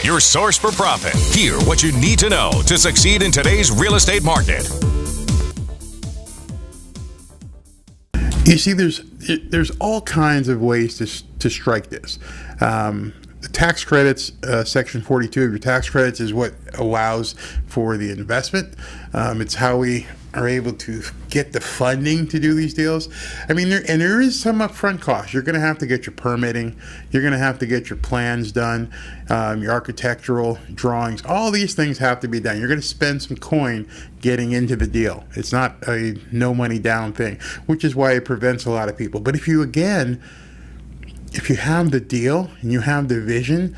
your source for profit. Hear what you need to know to succeed in today's real estate market. You see, there's all kinds of ways to strike this. The tax credits, Section 42 of your tax credits is what allows for the investment. It's how we are able to get the funding to do these deals. I mean, there is some upfront cost. You're going to have to get your permitting. You're going to have to get your plans done, your architectural drawings. All these things have to be done. You're going to spend some coin getting into the deal. It's not a no money down thing, which is why it prevents a lot of people. But if you have the deal and you have the vision,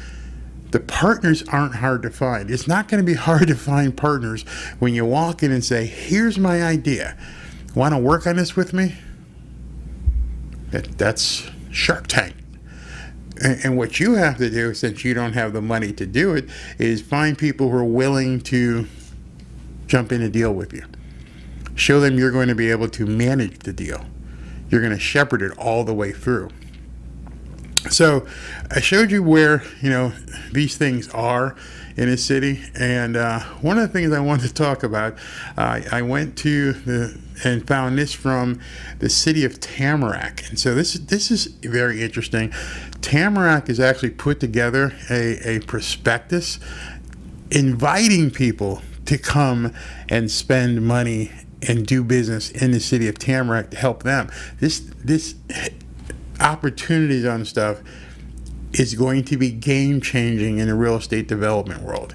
the partners aren't hard to find. It's not going to be hard to find partners when you walk in and say, here's my idea. Want to work on this with me? That's Shark Tank. And what you have to do, since you don't have the money to do it, is find people who are willing to jump in a deal with you. Show them you're going to be able to manage the deal. You're going to shepherd it all the way through. So I showed you where, these things are in a city. And one of the things I wanted to talk about, I went to and found this from the city of Tamarack. And so this is very interesting. Tamarack has actually put together a prospectus inviting people to come and spend money and do business in the city of Tamarack to help them. This opportunities on stuff is going to be game changing in the real estate development world.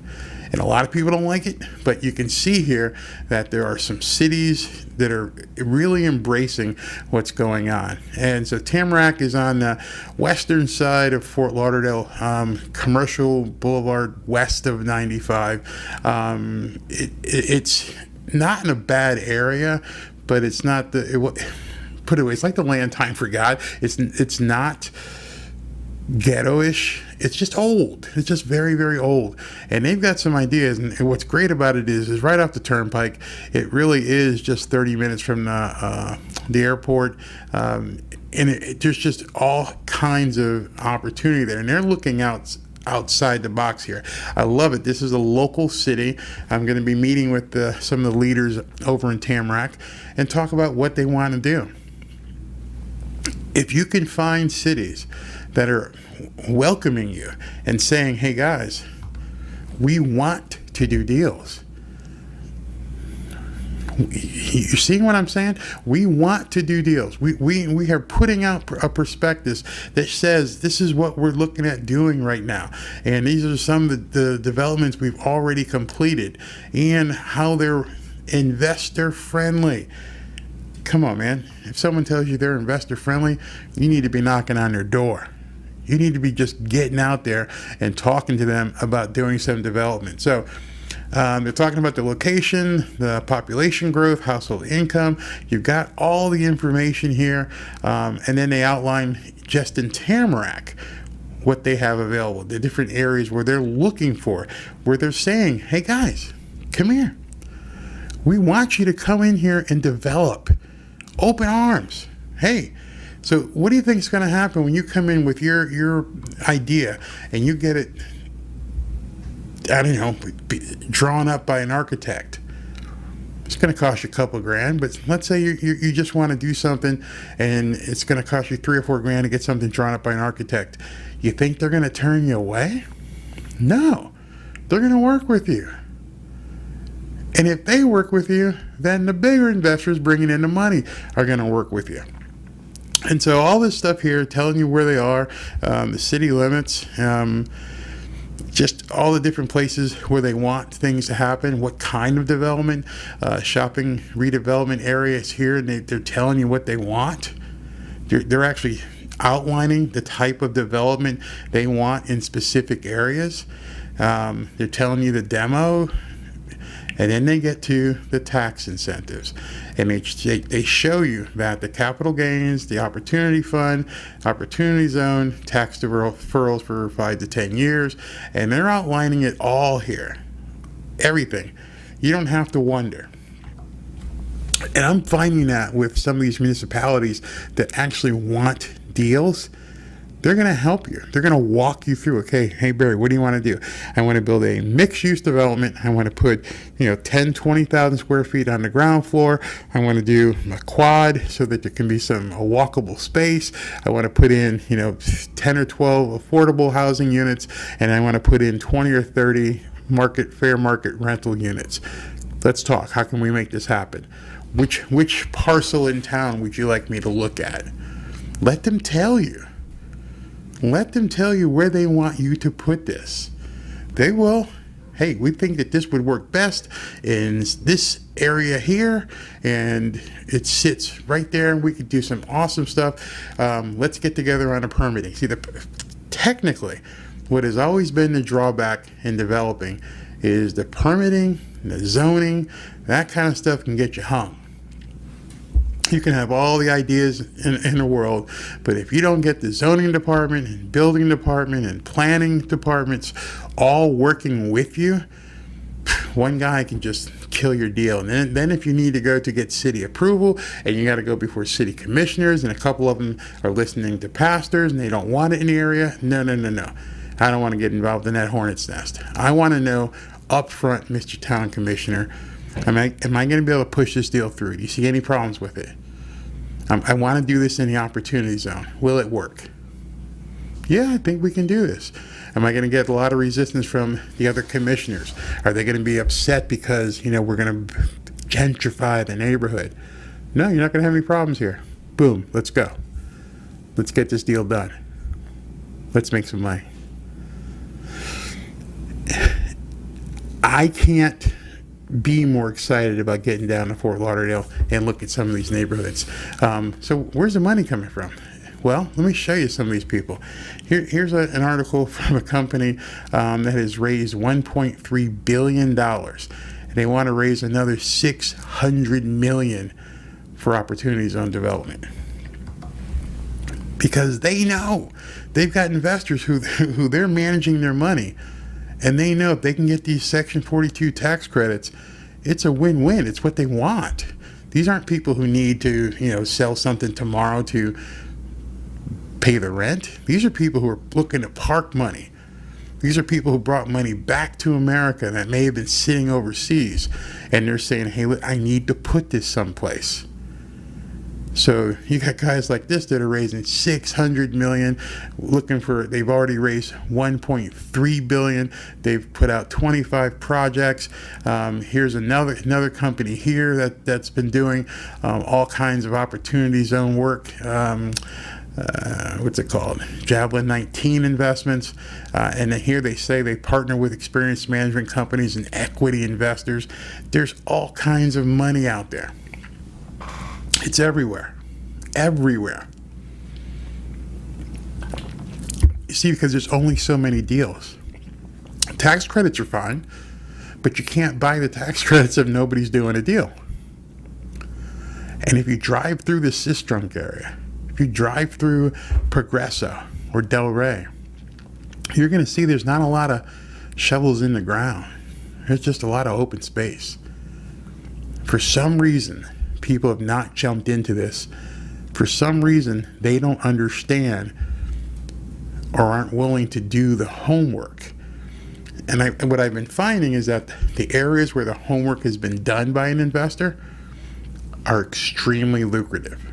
And a lot of people don't like it, but you can see here that there are some cities that are really embracing what's going on. And so Tamarack is on the western side of Fort Lauderdale, Commercial Boulevard, west of 95. It's not in a bad area, but it's not put it away. It's like the land time for God. It's not ghetto-ish. It's just old. It's just very, very old. And they've got some ideas. And what's great about it is right off the turnpike. It really is just 30 minutes from the airport. And there's just all kinds of opportunity there. And they're looking outside the box here. I love it. This is a local city. I'm going to be meeting with some of the leaders over in Tamarack and talk about what they want to do. If you can find cities that are welcoming you and saying, hey guys, we want to do deals. You seeing what I'm saying? We want to do deals. We are putting out a prospectus that says this is what we're looking at doing right now. And these are some of the developments we've already completed and how they're investor friendly. Come on, man. If someone tells you they're investor friendly, you need to be knocking on their door. You need to be just getting out there and talking to them about doing some development. So they're talking about the location, the population growth, household income. You've got all the information here. And then they outline just in Tamarack what they have available, the different areas where they're looking for, where they're saying, hey guys, come here. We want you to come in here and develop. Open arms. Hey, so what do you think is going to happen when you come in with your idea and you get it, drawn up by an architect? It's going to cost you a couple of grand, but let's say you just want to do something and it's going to cost you $3 or $4 grand to get something drawn up by an architect. You think they're going to turn you away? No, they're going to work with you. And if they work with you, then the bigger investors bringing in the money are going to work with you. And so all this stuff here, telling you where they are, the city limits, just all the different places where they want things to happen, what kind of development, shopping redevelopment areas here, and they're telling you what they want. They're actually outlining the type of development they want in specific areas. They're telling you the demo. And then they get to the tax incentives. And they show you that the capital gains, the opportunity fund, opportunity zone, tax deferrals for 5 to 10 years. And they're outlining it all here. Everything. You don't have to wonder. And I'm finding that with some of these municipalities that actually want deals, They're going to help you. They're going to walk you through. Okay, hey Barry, what do you want to do? I want to build a mixed-use development. I want to put 10, 20,000 square feet on the ground floor. I want to do a quad so that there can be some walkable space. I want to put in 10 or 12 affordable housing units, and I want to put in 20 or 30 fair market rental units. Let's talk. How can we make this happen? Which parcel in town would you like me to look at? Let them tell you. Let them tell you where they want you to put this. They will. Hey, we think that this would work best in this area here, and it sits right there, and we could do some awesome stuff. Let's get together on a permitting. See, technically, what has always been the drawback in developing is the permitting, the zoning, that kind of stuff can get you hung. You can have all the ideas in the world, but if you don't get the zoning department and building department and planning departments all working with you, one guy can just kill your deal. And then if you need to go to get city approval, and you got to go before city commissioners, and a couple of them are listening to pastors and they don't want it in the area, no. I don't want to get involved in that hornet's nest. I want to know up front, Mr. Town Commissioner, am I going to be able to push this deal through? Do you see any problems with it? I want to do this in the opportunity zone. Will it work? Yeah, I think we can do this. Am I going to get a lot of resistance from the other commissioners? Are they going to be upset because, we're going to gentrify the neighborhood? No, you're not going to have any problems here. Boom, let's go. Let's get this deal done. Let's make some money. I can't be more excited about getting down to Fort Lauderdale and look at some of these neighborhoods. So where's the money coming from? Well, let me show you some of these people. Here's an article from a company that has raised $1.3 billion. And they want to raise another $600 million for opportunity zone development. Because they know they've got investors who they're managing their money. And they know if they can get these Section 42 tax credits, it's a win-win. It's what they want. These aren't people who need to, sell something tomorrow to pay the rent. These are people who are looking to park money. These are people who brought money back to America that may have been sitting overseas. And they're saying, hey, look, I need to put this someplace. So you got guys like this that are raising $600 million, they've already raised $1.3 billion. They've put out 25 projects. Here's another company here that's been doing all kinds of opportunity zone work. What's it called? Javelin 19 investments. And then here they say they partner with experienced management companies and equity investors. There's all kinds of money out there. It's everywhere. Everywhere. You see, because there's only so many deals. Tax credits are fine, but you can't buy the tax credits if nobody's doing a deal. And if you drive through the Sistrunk area, if you drive through Progresso or Del Rey, you're going to see there's not a lot of shovels in the ground. There's just a lot of open space. For some reason, people have not jumped into this. For some reason, they don't understand or aren't willing to do the homework. And what I've been finding is that the areas where the homework has been done by an investor are extremely lucrative.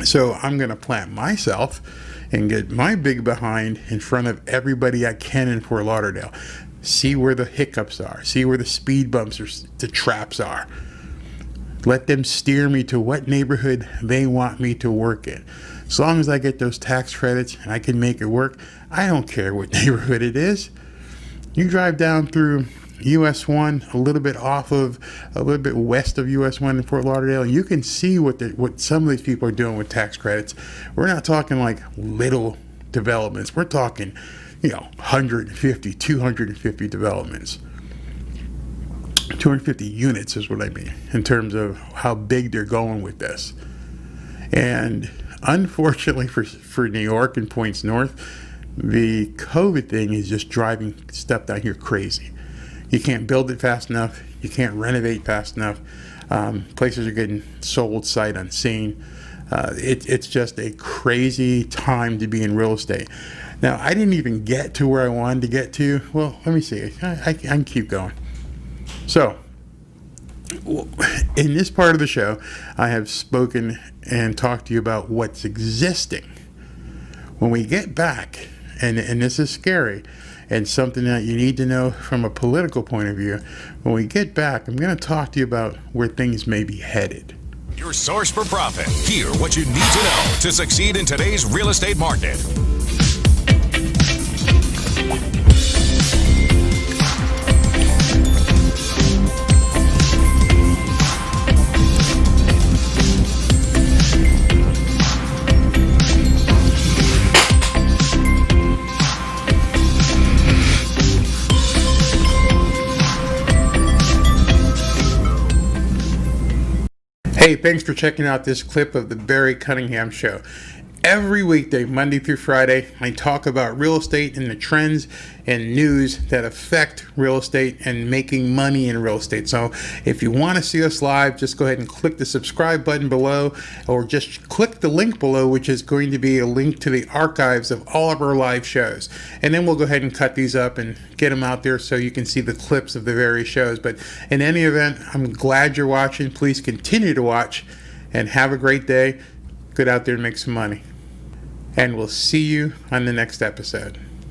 So I'm going to plant myself and get my big behind in front of everybody I can in Fort Lauderdale. See where the hiccups are. See where the speed bumps or the traps are. Let them steer me to what neighborhood they want me to work in. As long as I get those tax credits and I can make it work, I don't care what neighborhood it is. You drive down through US 1, a little bit west of US 1 in Fort Lauderdale, you can see what some of these people are doing with tax credits. We're not talking like little developments. We're talking, 150, 250 developments. 250 units is what I mean in terms of how big they're going with this. And unfortunately for New York and points north, the COVID thing is just driving stuff down here crazy. You can't build it fast enough. You can't renovate fast enough. Places are getting sold sight unseen. It's just a crazy time to be in real estate. Now, I didn't even get to where I wanted to get to. Well, let me see. I can keep going. So, in this part of the show, I have spoken and talked to you about what's existing. When we get back, and this is scary, and something that you need to know from a political point of view, when we get back, I'm going to talk to you about where things may be headed. Your source for profit. Hear what you need to know to succeed in today's real estate market. Hey, thanks for checking out this clip of the Barry Cunningham Show. Every weekday, Monday through Friday, I talk about real estate and the trends and news that affect real estate and making money in real estate. So if you want to see us live, just go ahead and click the subscribe button below, or just click the link below, which is going to be a link to the archives of all of our live shows. And then we'll go ahead and cut these up and get them out there so you can see the clips of the various shows. But in any event, I'm glad you're watching. Please continue to watch and have a great day. Get out there and make some money. And we'll see you on the next episode.